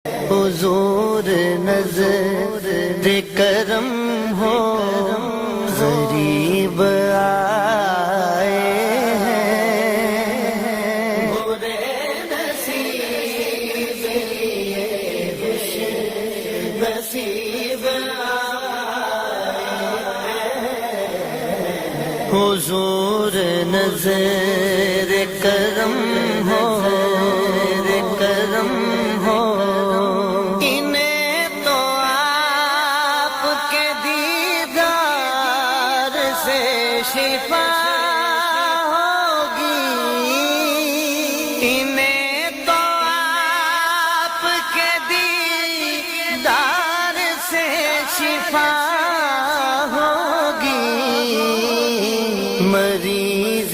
حضور نظر کرم ہو غریب آئے ہیں، برے نصیب لیے خوش نصیب آئے ہیں، حضور نظر کرم ہو کرم ہو، انہیں تو آپ کے دیدار سے شفا ہوگی، انہیں تو آپ کے دیدار سے شفا ہوگی، مریض